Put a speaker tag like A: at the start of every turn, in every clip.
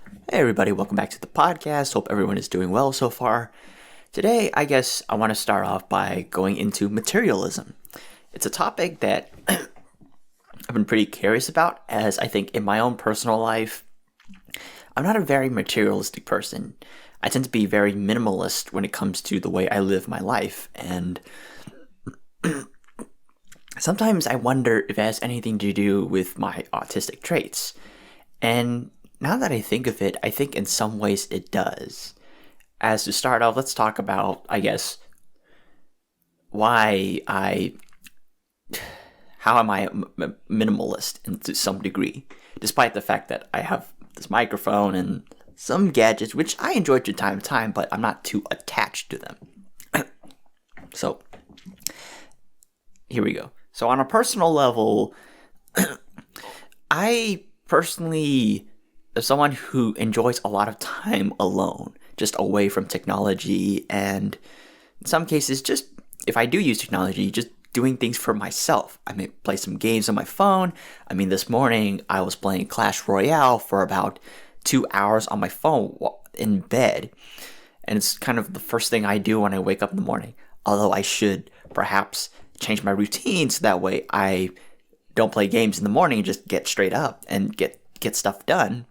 A: Hey everybody, welcome back to the podcast. Hope everyone is doing well so far. Today, I guess I want to start off by going into materialism. It's a topic that I've been pretty curious about, as I think in my own personal life, I'm not a very materialistic person. I tend to be very minimalist when it comes to the way I live my life, and sometimes I wonder if it has anything to do with my autistic traits. And now that I think of it, I think in some ways it does. As to start off, let's talk about, I guess, how am I a minimalist to some degree, despite the fact that I have this microphone and some gadgets, which I enjoy from time to time, but I'm not too attached to them. So, here we go. So on a personal level, I personally am someone who enjoys a lot of time alone, just away from technology, and in some cases, just if I do use technology, just doing things for myself. I may play some games on my phone. This morning I was playing Clash Royale for about 2 hours on my phone in bed, and it's kind of the first thing I do when I wake up in the morning. Although I should perhaps change my routine so that way I don't play games in the morning and just get straight up and get stuff done.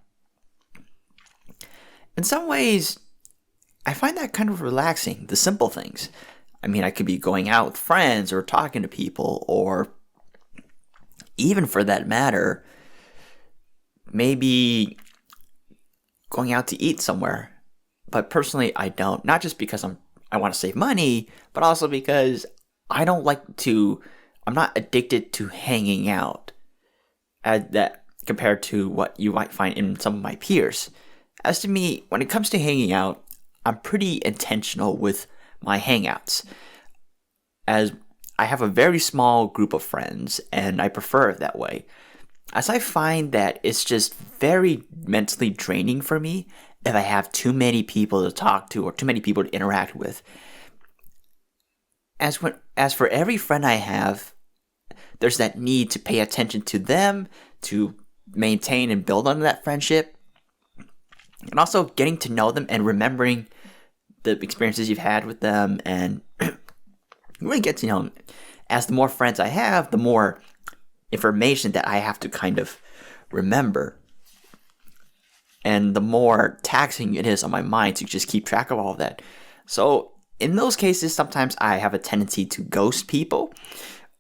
A: In some ways, I find that kind of relaxing, the simple things. I could be going out with friends or talking to people, or even for that matter, maybe going out to eat somewhere. But personally, I don't. Not just because I want to save money, but also because I'm not addicted to hanging out compared to what you might find in some of my peers. As to me, when it comes to hanging out, I'm pretty intentional with my hangouts, as I have a very small group of friends, and I prefer it that way, as I find that it's just very mentally draining for me if I have too many people to talk to or too many people to interact with. As for every friend I have, there's that need to pay attention to them, to maintain and build on that friendship, and also getting to know them and remembering the experiences you've had with them, and really get to know them. As the more friends I have, the more information that I have to kind of remember, and the more taxing it is on my mind to just keep track of all of that. So in those cases, sometimes I have a tendency to ghost people,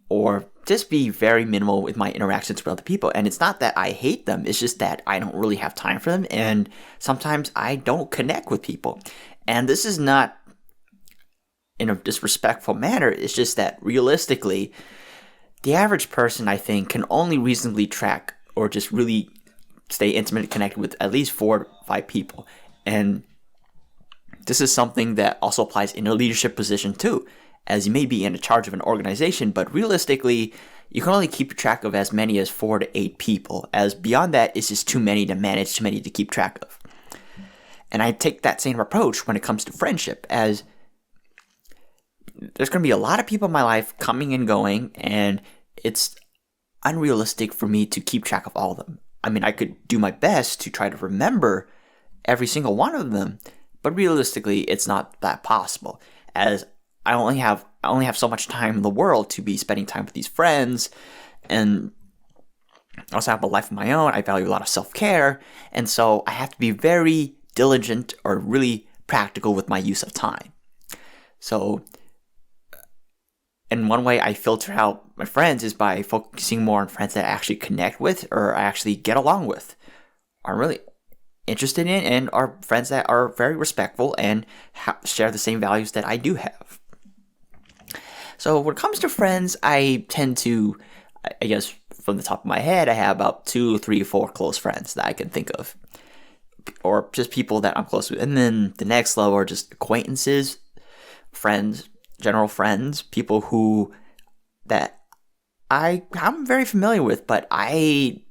A: or just be very minimal with my interactions with other people. And it's not that I hate them, it's just that I don't really have time for them, and sometimes I don't connect with people. And this is not in a disrespectful manner, it's just that realistically, the average person, I think, can only reasonably track or just really stay intimately connected with at least 4 to 5 people. And this is something that also applies in a leadership position too, as you may be in charge of an organization, but realistically, you can only keep track of as many as 4 to 8 people, as beyond that, it's just too many to manage, too many to keep track of. And I take that same approach when it comes to friendship, as there's going to be a lot of people in my life coming and going, and it's unrealistic for me to keep track of all of them. I could do my best to try to remember every single one of them, but realistically, it's not that possible, as I only have so much time in the world to be spending time with these friends, and I also have a life of my own. I value a lot of self-care, and so I have to be very diligent or really practical with my use of time. So, and one way I filter out my friends is by focusing more on friends that I actually connect with, or I actually get along with, are really interested in, and are friends that are very respectful and share the same values that I do have. So when it comes to friends, I tend to, I guess from the top of my head, I have about 2, 3, 4 close friends that I can think of, or just people that I'm close with. And then the next level are just acquaintances, friends, general friends, people that I'm very familiar with, but I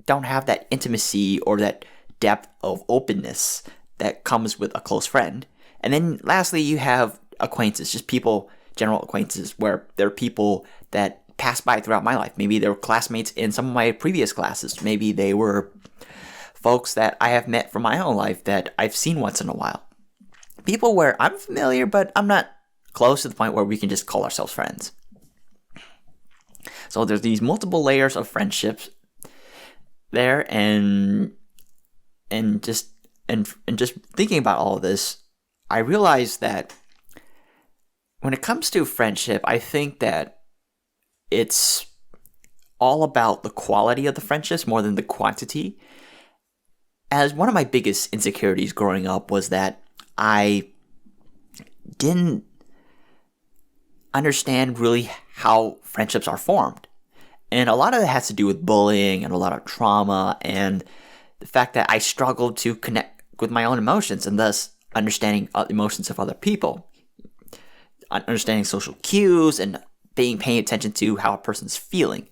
A: don't have that intimacy or that depth of openness that comes with a close friend. And then lastly, you have acquaintances, just people, general acquaintances, where they're people that pass by throughout my life. Maybe they were classmates in some of my previous classes. Maybe they were folks that I have met from my own life that I've seen once in a while. People where I'm familiar, but I'm not close to the point where we can just call ourselves friends. So there's these multiple layers of friendships there, and just thinking about all of this, I realized that when it comes to friendship, I think that it's all about the quality of the friendships more than the quantity. As one of my biggest insecurities growing up was that I didn't understand really how friendships are formed. And a lot of it has to do with bullying and a lot of trauma and the fact that I struggled to connect with my own emotions and thus understanding emotions of other people, understanding social cues and paying attention to how a person's feeling.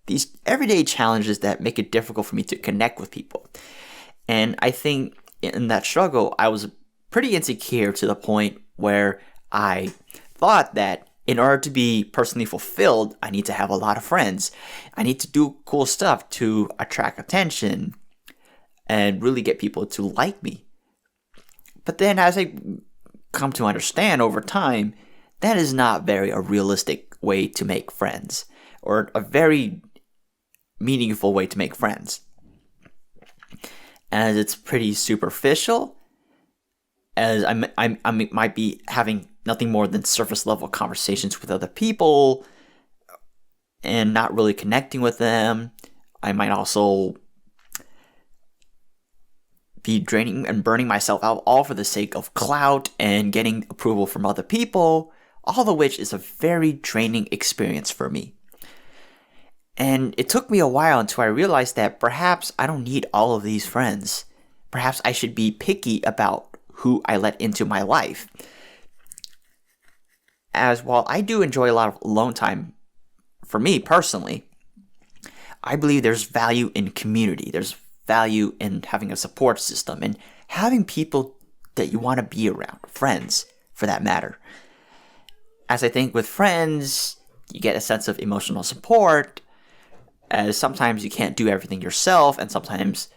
A: These everyday challenges that make it difficult for me to connect with people. And I think in that struggle, I was pretty insecure to the point where I thought that in order to be personally fulfilled, I need to have a lot of friends. I need to do cool stuff to attract attention and really get people to like me. But then as I come to understand over time, that is not very a realistic way to make friends, or a very meaningful way to make friends. As it's pretty superficial, as I might be having nothing more than surface level conversations with other people and not really connecting with them. I might also be draining and burning myself out all for the sake of clout and getting approval from other people, all of which is a very draining experience for me. And it took me a while until I realized that perhaps I don't need all of these friends. Perhaps I should be picky about who I let into my life. As while I do enjoy a lot of alone time, for me personally, I believe there's value in community. There's value in having a support system and having people that you want to be around, friends for that matter. As I think with friends, you get a sense of emotional support, as sometimes you can't do everything yourself, and sometimes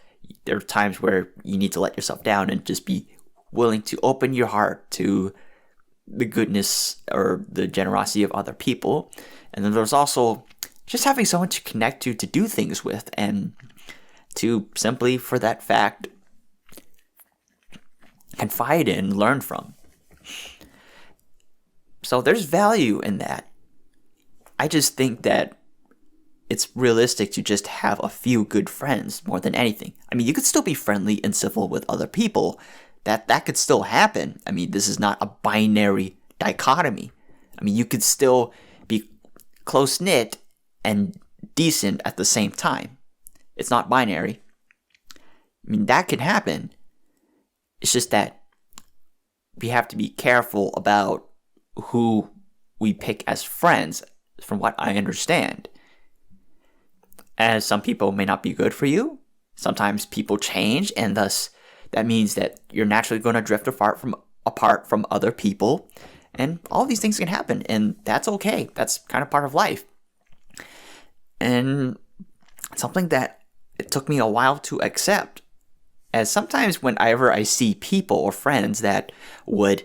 A: there are times where you need to let yourself down and just be willing to open your heart to the goodness or the generosity of other people. And then there's also just having someone to connect to do things with, and to simply, for that fact, confide in, learn from. So there's value in that. I just think that it's realistic to just have a few good friends more than anything. I mean, you could still be friendly and civil with other people. That could still happen. I mean, this is not a binary dichotomy. I mean, you could still be close-knit and decent at the same time. It's not binary. I mean, that could happen. It's just that we have to be careful about who we pick as friends, from what I understand. As some people may not be good for you. Sometimes people change, and thus that means that you're naturally going to drift apart from other people. And all these things can happen, and that's okay. That's kind of part of life. And something that it took me a while to accept, as sometimes whenever I see people or friends that would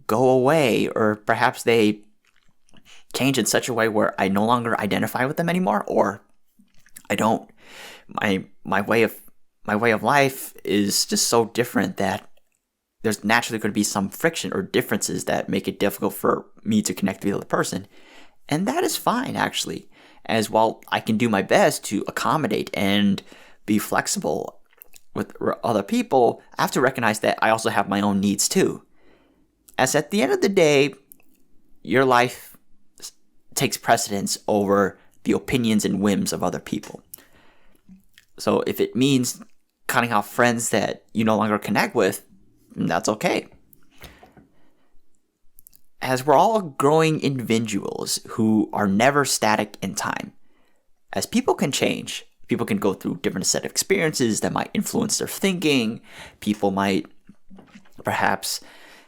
A: go away, or perhaps they change in such a way where I no longer identify with them anymore, or I don't, my way of life is just so different that there's naturally going to be some friction or differences that make it difficult for me to connect with the other person. And that is fine, actually, as while I can do my best to accommodate and be flexible with other people, I have to recognize that I also have my own needs too. As at the end of the day, your life takes precedence over the opinions and whims of other people. So if it means cutting off friends that you no longer connect with, that's okay. As we're all growing individuals who are never static in time, as people can change, people can go through different set of experiences that might influence their thinking. People might perhaps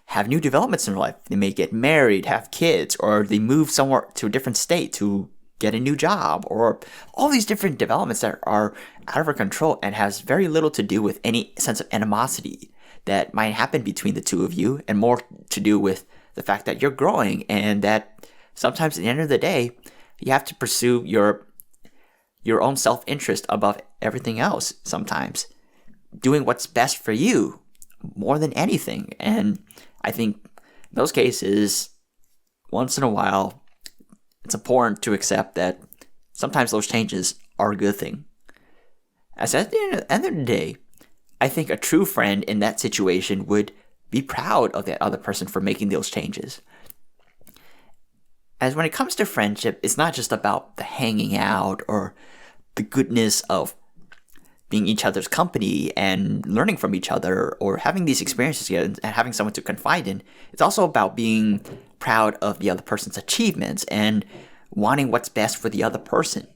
A: have new developments in their life. They may get married, have kids, or they move somewhere to a different state to get a new job, or all these different developments that are out of our control and has very little to do with any sense of animosity that might happen between the two of you, and more to do with the fact that you're growing, and that sometimes at the end of the day, you have to pursue your own self-interest above everything else sometimes. Doing what's best for you more than anything. And I think in those cases, once in a while, it's important to accept that sometimes those changes are a good thing. As at the end of the day, I think a true friend in that situation would be proud of that other person for making those changes. As when it comes to friendship, it's not just about the hanging out or the goodness of being each other's company and learning from each other or having these experiences together and having someone to confide in. It's also about being proud of the other person's achievements and wanting what's best for the other person,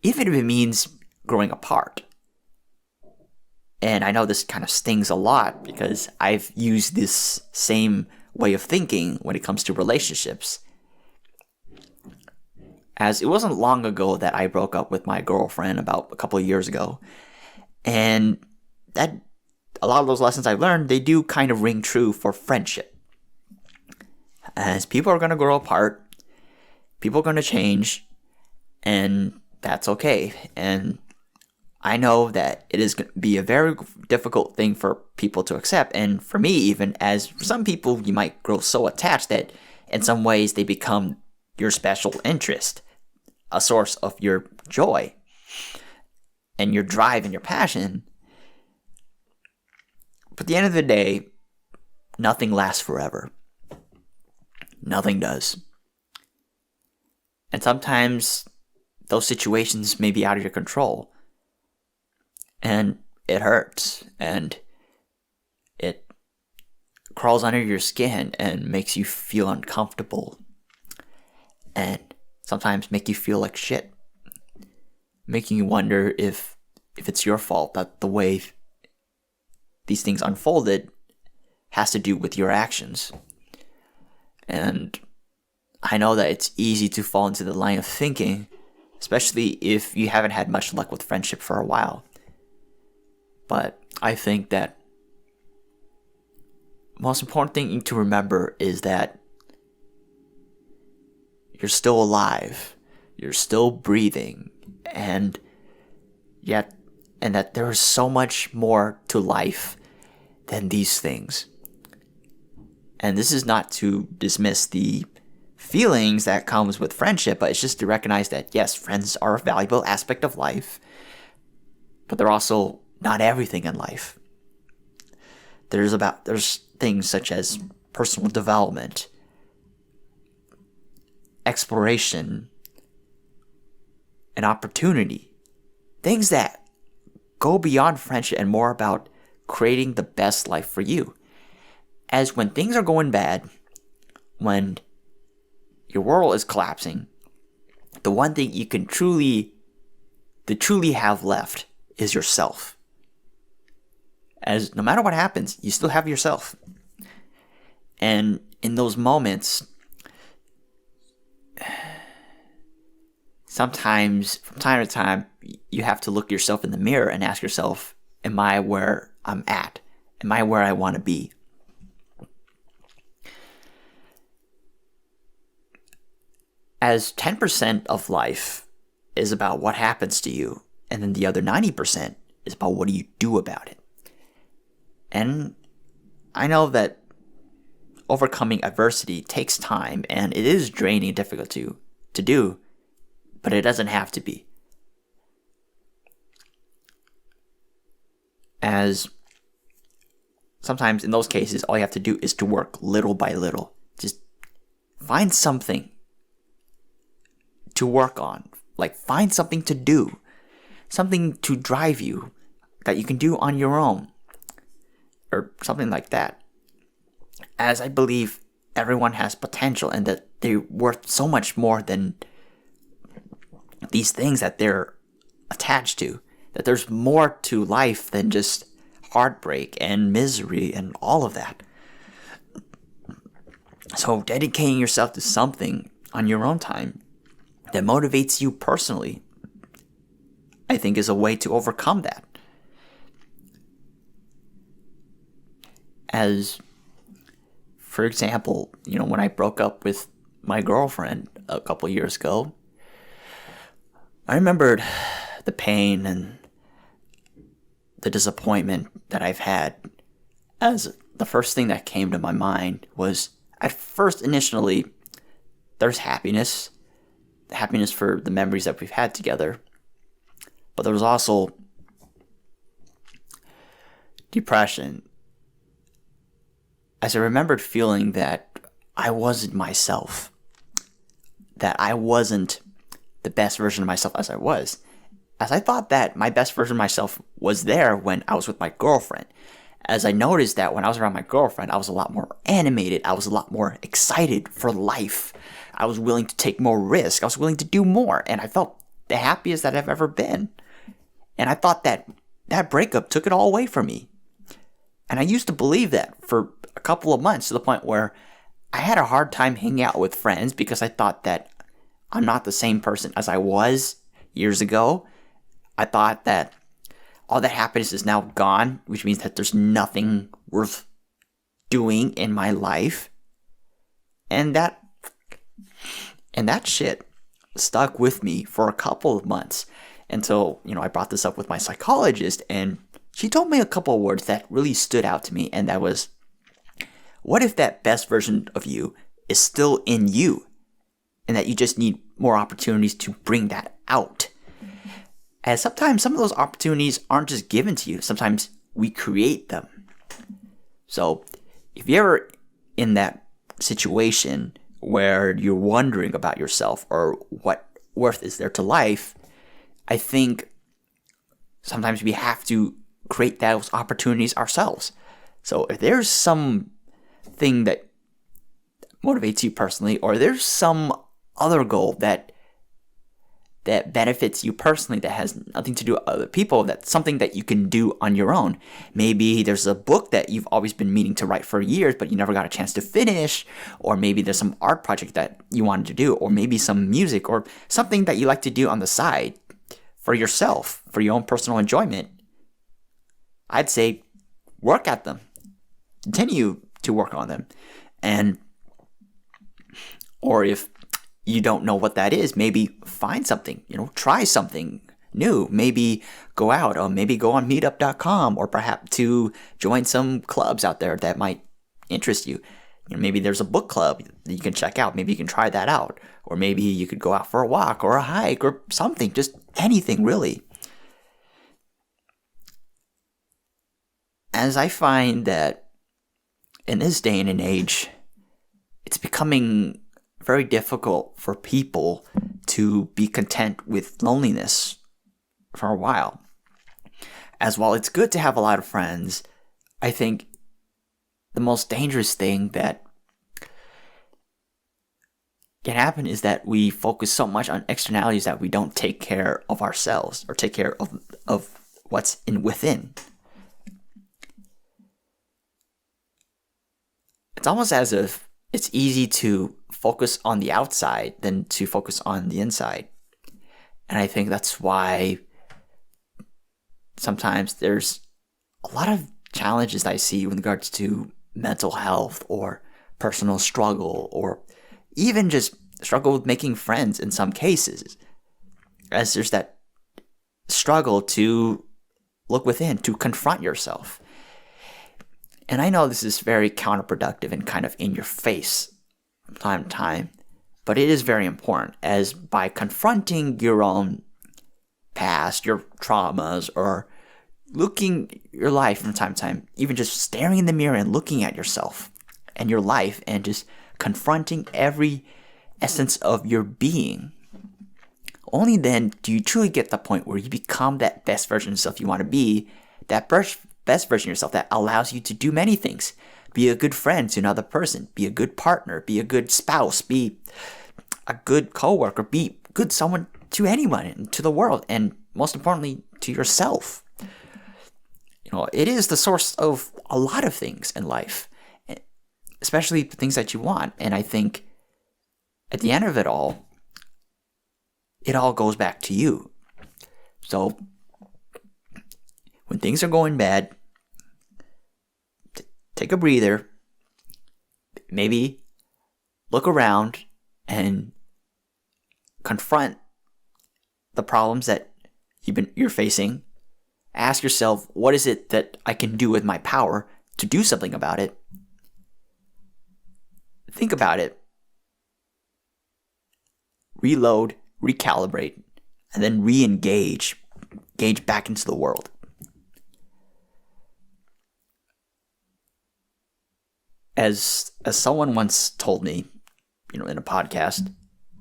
A: even if it means growing apart. And I know this kind of stings a lot because I've used this same way of thinking when it comes to relationships. As it wasn't long ago that I broke up with my girlfriend, about a couple of years ago. And that a lot of those lessons I learned, they do kind of ring true for friendship. As people are going to grow apart, people are going to change, and that's okay. And I know that it is going to be a very difficult thing for people to accept, and for me even, as for some people you might grow so attached that in some ways they become your special interest, a source of your joy and your drive and your passion. But at the end of the day, nothing lasts forever. Nothing does. And sometimes those situations may be out of your control. And it hurts. And it crawls under your skin and makes you feel uncomfortable. And sometimes make you feel like shit. Making you wonder if it's your fault that the way these things unfolded has to do with your actions. And I know that it's easy to fall into the line of thinking, especially if you haven't had much luck with friendship for a while. But I think that the most important thing to remember is that you're still alive, you're still breathing, and that there is so much more to life than these things. And this is not to dismiss the feelings that comes with friendship, but it's just to recognize that yes, friends are a valuable aspect of life, but they're also not everything in life. There's things such as personal development, exploration, and opportunity. Things that go beyond friendship and more about creating the best life for you. As when things are going bad, when your world is collapsing, the one thing you can truly have left is yourself. As no matter what happens, you still have yourself. And in those moments, sometimes, from time to time, you have to look yourself in the mirror and ask yourself, am I where I'm at? Am I where I want to be? As 10% of life is about what happens to you, and then the other 90% is about what do you do about it. And I know that overcoming adversity takes time, and it is draining and difficult to do, but it doesn't have to be. As sometimes in those cases, all you have to do is to work little by little. Just find something to work on. Like, find something to do. Something to drive you that you can do on your own. Or something like that. As I believe everyone has potential and that they're worth so much more than these things that they're attached to. That there's more to life than just heartbreak and misery and all of that. So dedicating yourself to something on your own time that motivates you personally, I think, is a way to overcome that. As, for example, when I broke up with my girlfriend a couple years ago, I remembered the pain and the disappointment that I've had, as the first thing that came to my mind was, at first, initially, there's happiness for the memories that we've had together, but there was also depression, as I remembered feeling that I wasn't myself, that I wasn't the best version of myself as I was, as I thought that my best version of myself was there when I was with my girlfriend. As I noticed that when I was around my girlfriend, I was a lot more animated, I was a lot more excited for life, I was willing to take more risk, I was willing to do more, and I felt the happiest that I've ever been. And I thought that breakup took it all away from me. And I used to believe that for a couple of months, to the point where I had a hard time hanging out with friends because I thought that I'm not the same person as I was years ago. I thought that all that happiness is now gone, which means that there's nothing worth doing in my life. And that shit stuck with me for a couple of months until, I brought this up with my psychologist, and she told me a couple of words that really stood out to me, and that was, what if that best version of you is still in you, and that you just need more opportunities to bring that out? As sometimes some of those opportunities aren't just given to you. Sometimes we create them. So if you're ever in that situation where you're wondering about yourself or what worth is there to life, I think sometimes we have to create those opportunities ourselves. So if there's something that motivates you personally, or there's some other goal that benefits you personally, that has nothing to do with other people, that's something that you can do on your own. Maybe there's a book that you've always been meaning to write for years, but you never got a chance to finish, or maybe there's some art project that you wanted to do, or maybe some music, or something that you like to do on the side for yourself, for your own personal enjoyment. I'd say work at them. Continue to work on them. Or if you don't know what that is, maybe find something, try something new. Maybe go out, or maybe go on meetup.com, or perhaps to join some clubs out there that might interest you. Maybe there's a book club that you can check out. Maybe you can try that out. Or maybe you could go out for a walk or a hike or something, just anything really. As I find that in this day and age, it's becoming very difficult for people to be content with loneliness for a while. As while it's good to have a lot of friends, I think the most dangerous thing that can happen is that we focus so much on externalities that we don't take care of ourselves, or take care of what's within. It's almost as if it's easy to focus on the outside than to focus on the inside. And I think that's why sometimes there's a lot of challenges I see with regards to mental health, or personal struggle, or even just struggle with making friends in some cases. As there's that struggle to look within, to confront yourself. And I know this is very counterproductive and kind of in your face from time to time, but it is very important, as by confronting your own past, your traumas, or looking your life from time to time, even just staring in the mirror and looking at yourself and your life and just confronting every essence of your being, only then do you truly get to the point where you become that best version of yourself you want to be, that best version of yourself that allows you to do many things. Be a good friend to another person, be a good partner, be a good spouse, be a good coworker, be good someone to anyone and to the world, and most importantly, to yourself. It is the source of a lot of things in life, especially the things that you want. And I think at the end of it all, it all goes back to you. So when things are going bad, take a breather, maybe look around and confront the problems that you're facing. Ask yourself, what is it that I can do with my power to do something about it? Think about it. Reload, recalibrate, and then re-engage. Engage back into the world. As someone once told me, in a podcast,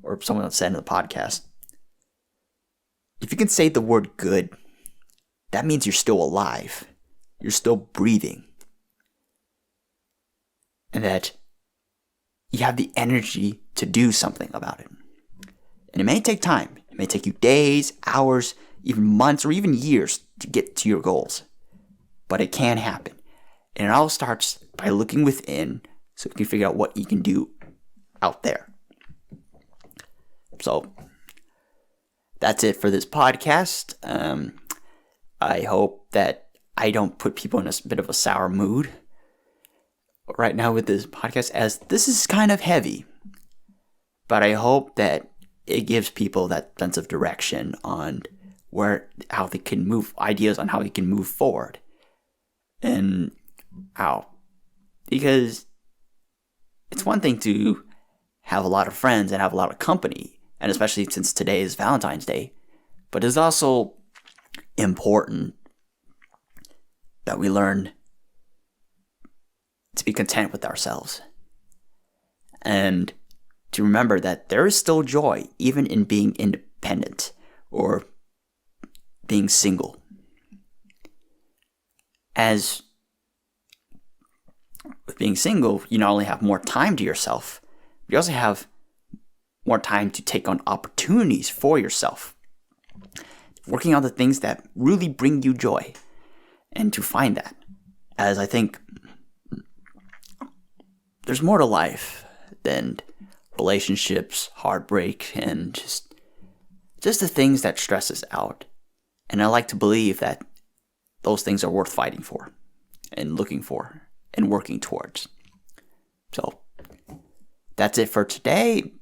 A: or someone else said in a podcast, if you can say the word good, that means you're still alive. You're still breathing. And that you have the energy to do something about it. And it may take time. It may take you days, hours, even months, or even years to get to your goals. But it can happen. And it all starts by looking within so you can figure out what you can do out there. So that's it for this podcast. I hope that I don't put people in a bit of a sour mood right now with this podcast, as this is kind of heavy. But I hope that it gives people that sense of direction on how they can move, ideas on how they can move forward. And how. Because it's one thing to have a lot of friends and have a lot of company, and especially since today is Valentine's Day, but it's also important that we learn to be content with ourselves and to remember that there is still joy even in being independent or being single. As with being single, you not only have more time to yourself, but you also have more time to take on opportunities for yourself. Working on the things that really bring you joy, and to find that. As I think there's more to life than relationships, heartbreak, and just the things that stress us out. And I like to believe that those things are worth fighting for and looking for and working towards. So that's it for today.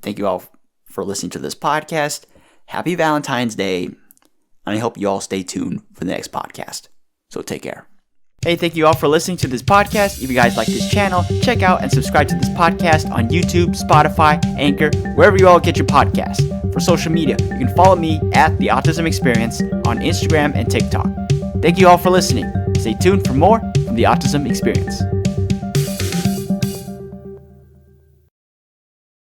A: Thank you all for listening to this podcast. Happy Valentine's Day. And I hope you all stay tuned for the next podcast. So take care. Hey, thank you all for listening to this podcast. If you guys like this channel, check out and subscribe to this podcast on YouTube, Spotify, Anchor, wherever you all get your podcasts. For social media, you can follow me at the Autism Experience on Instagram and TikTok. Thank you all for listening. Stay tuned for more from the Autism Experience.